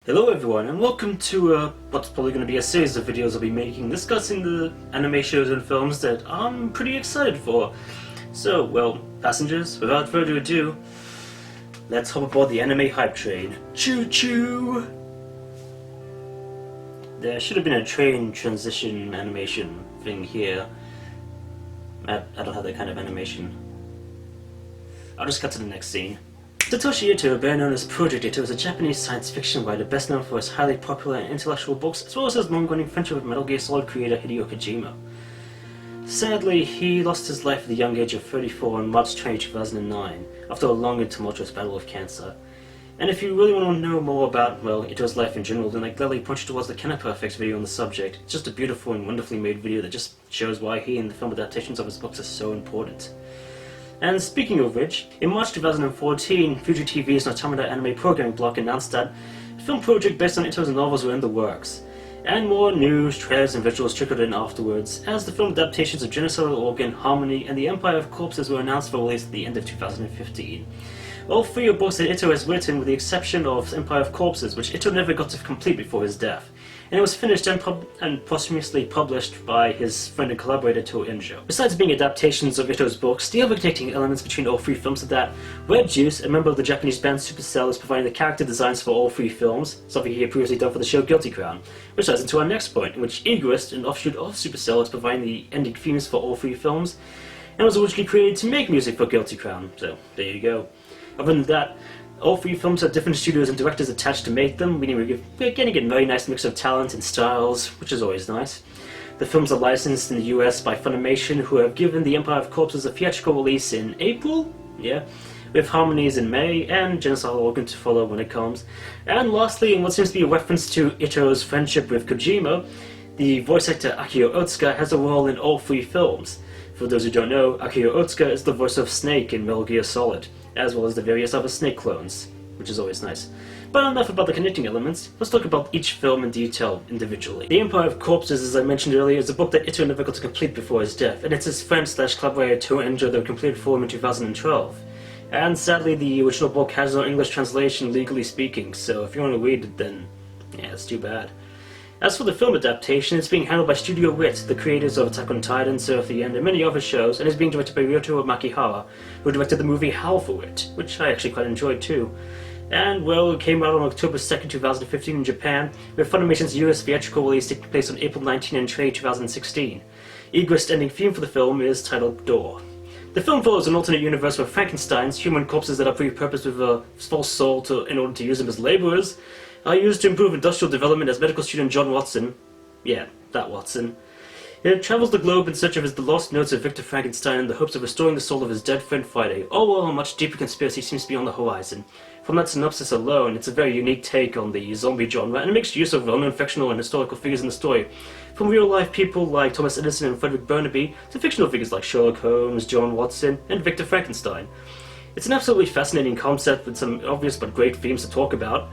Hello everyone, and welcome to what's probably going to be a series of videos I'll be making discussing the anime shows and films that I'm pretty excited for. So, well, passengers, without further ado, let's hop aboard the anime hype train. Choo choo! There should have been a train transition animation thing here. I don't have that kind of animation. I'll just cut to the next scene. Satoshi Itoh, better known as Project Itoh, is a Japanese science fiction writer best known for his highly popular and intellectual books, as well as his long-running friendship with Metal Gear Solid creator Hideo Kojima. Sadly, he lost his life at the young age of 34 on March 20, 2009, after a long and tumultuous battle with cancer. And if you really want to know more about, well, Itoh's life in general, then I gladly point you towards the Kenna Perfect video on the subject. It's just a beautiful and wonderfully made video that just shows why he and the film adaptations of his books are so important. And speaking of which, in March 2014, Fuji TV's Noitamina anime programming block announced that a film project based on Itoh's novels were in the works. And more news, trailers, and visuals trickled in afterwards, as the film adaptations of Genocidal Organ, Harmony, and The Empire of Corpses were announced for release at the end of 2015. All three are books that Itoh has written, with the exception of Empire of Corpses, which Itoh never got to complete before his death. And it was finished and posthumously published by his friend and collaborator Toh Injo. Besides being adaptations of Itoh's books, the other connecting elements between all three films are that Red Juice, a member of the Japanese band Supercell, is providing the character designs for all three films, something he had previously done for the show Guilty Crown, which ties into our next point, in which EGOIST, an offshoot of Supercell, is providing the ending themes for all three films, and was originally created to make music for Guilty Crown, so there you go. Other than that, all three films have different studios and directors attached to make them, meaning we're getting a very nice mix of talent and styles, which is always nice. The films are licensed in the US by Funimation, who have given The Empire of Corpses a theatrical release in April, with Harmonies in May, and Genocidal Organ to follow when it comes. And lastly, in what seems to be a reference to Itoh's friendship with Kojima, the voice actor Akio Otsuka has a role in all three films. For those who don't know, Akio Otsuka is the voice of Snake in Metal Gear Solid, as well as the various other Snake clones, which is always nice. But enough about the connecting elements, let's talk about each film in detail individually. The Empire of Corpses, as I mentioned earlier, is a book that Itoh never got to complete before his death, and it's his friend/collaborator Toh Injo that completed for him in 2012. And sadly, the original book has no English translation, legally speaking, so if you want to read it, then yeah, it's too bad. As for the film adaptation, it's being handled by Studio Wit, the creators of Attack on Titan, Surf the End, and many other shows, and is being directed by Ryotaro Makihara, who directed the movie Howl for It, which I actually quite enjoyed too. And, well, it came out on October 2nd, 2015 in Japan, with Funimation's US theatrical release taking place on April 19 and 20, 2016. EGOIST's ending theme for the film is titled Door. The film follows an alternate universe where Frankenstein's human corpses that are repurposed with a false soul in order to use them as laborers are used to improve industrial development as medical student John Watson, yeah, that Watson, travels the globe in search of the lost notes of Victor Frankenstein in the hopes of restoring the soul of his dead friend Friday, all while a much deeper conspiracy seems to be on the horizon. From that synopsis alone, it's a very unique take on the zombie genre, and it makes use of well-known fictional and historical figures in the story, from real-life people like Thomas Edison and Frederick Burnaby, to fictional figures like Sherlock Holmes, John Watson, and Victor Frankenstein. It's an absolutely fascinating concept with some obvious but great themes to talk about,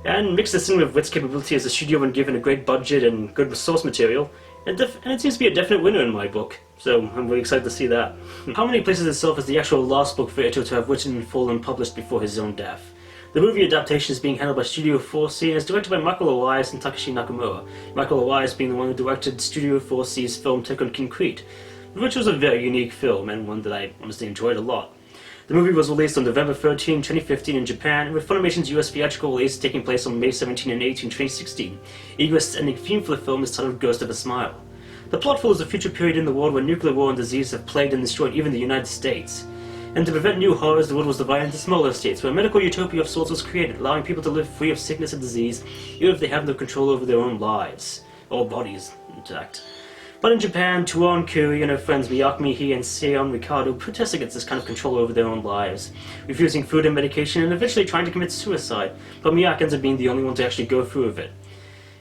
and mix this in with Wit's capability as a studio when given a great budget and good source material, and it seems to be a definite winner in my book, so I'm really excited to see that. Harmony places itself as the actual last book for Itoh to have written in full and published before his own death. The movie adaptation is being handled by Studio 4C and is directed by MacLeod and Takashi Nakamura, MacLeod being the one who directed Studio 4C's film Take on Concrete, which was a very unique film and one that I honestly enjoyed a lot. The movie was released on November 13, 2015 in Japan, with Funimation's US theatrical release taking place on May 17 and 18, 2016. EGOIST's ending theme for the film is titled Ghost of a Smile. The plot follows a future period in the world where nuclear war and disease have plagued and destroyed even the United States. And to prevent new horrors, the world was divided into smaller states, where a medical utopia of sorts was created, allowing people to live free of sickness and disease, even if they have no control over their own lives. Or bodies, in fact. But in Japan, Tuon Kuri and her friends Miyake and Seion Ricardo protest against this kind of control over their own lives, refusing food and medication and eventually trying to commit suicide, but Miyake ends up being the only one to actually go through with it.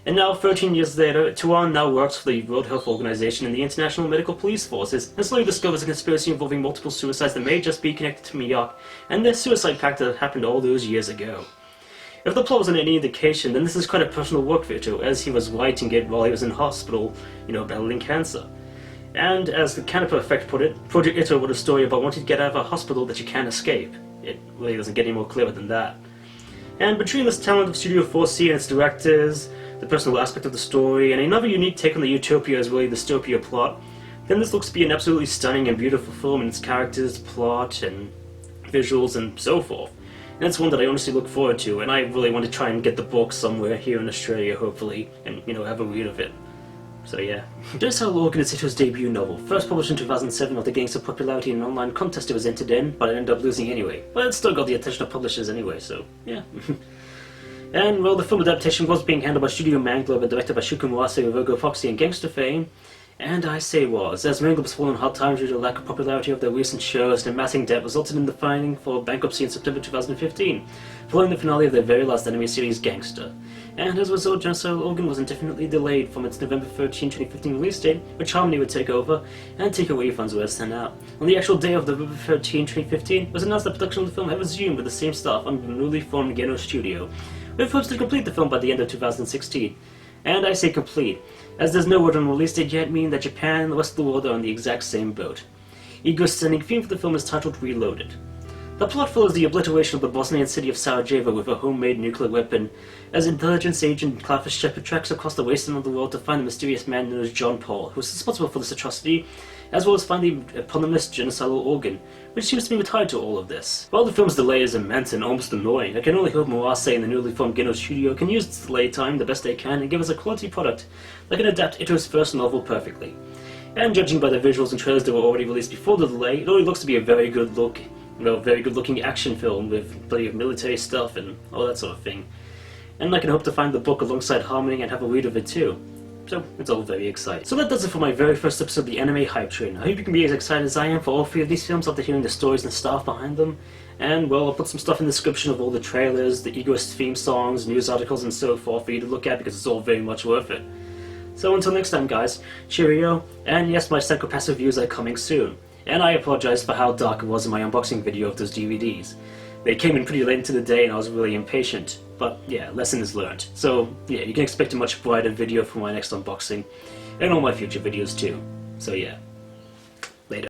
And now, 13 years later, Tuon now works for the World Health Organization and the International Medical Police Forces, and slowly discovers a conspiracy involving multiple suicides that may just be connected to Miyake and their suicide pact that happened all those years ago. If the plot wasn't any indication, then this is quite a personal work for Itoh, as he was writing it while he was in hospital, battling cancer. And as the Canapa Effect put it, Project Itoh wrote a story about wanting to get out of a hospital that you can't escape. It really doesn't get any more clearer than that. And between this talent of Studio 4C and its directors, the personal aspect of the story, and another unique take on the utopia as really dystopia plot, then this looks to be an absolutely stunning and beautiful film in its characters, plot, and visuals, and so forth. And it's one that I honestly look forward to, and I really want to try and get the book somewhere here in Australia, hopefully, and, have a read of it. So yeah. Genocidal Organ is Itoh's debut novel, first published in 2007 after gaining some popularity in an online contest it was entered in, but it ended up losing anyway. But it still got the attention of publishers anyway, so yeah. And, well, the film adaptation was being handled by Studio Manglobe and directed by Shuko Muase of Virgo Foxy and Gangster fame. And I say was, as Manglobe's fallen hard times due to the lack of popularity of their recent shows and amassing debt resulted in the filing for bankruptcy in September 2015, following the finale of their very last anime series, Gangster. And as a result, Genocidal Organ was indefinitely delayed from its November 13, 2015 release date, which Harmony would take over, and take away funds were sent out. On the actual day of November 13, 2015, it was announced that production of the film had resumed with the same staff under the newly formed Geno Studio, with hopes to complete the film by the end of 2016. And I say complete, as there's no word on release date yet, meaning that Japan and the rest of the world are on the exact same boat. EGOIST's ending theme for the film is titled Reloaded. The plot follows the obliteration of the Bosnian city of Sarajevo with a homemade nuclear weapon, as intelligence agent Clifford Shepard treks across the wasteland of the world to find the mysterious man known as John Paul, who is responsible for this atrocity, as well as find the eponymous Genocidal Organ, which seems to be tied to all of this. While the film's delay is immense and almost annoying, I can only hope Muase and the newly formed Geno Studio can use its delay time the best they can and give us a quality product that can adapt Itoh's first novel perfectly. And judging by the visuals and trailers that were already released before the delay, it already looks to be a very good looking action film with plenty of military stuff and all that sort of thing. And I can hope to find the book alongside Harmony and have a read of it too. So, it's all very exciting. So that does it for my very first episode of the Anime Hype Train. I hope you can be as excited as I am for all three of these films after hearing the stories and staff behind them. And, well, I'll put some stuff in the description of all the trailers, the EGOIST theme songs, news articles and so forth for you to look at because it's all very much worth it. So until next time guys, cheerio, and yes, my psychopath reviews are coming soon. And I apologize for how dark it was in my unboxing video of those DVDs. They came in pretty late into the day and I was really impatient. But yeah, lesson is learned. So yeah, you can expect a much brighter video for my next unboxing, and all my future videos too. So yeah.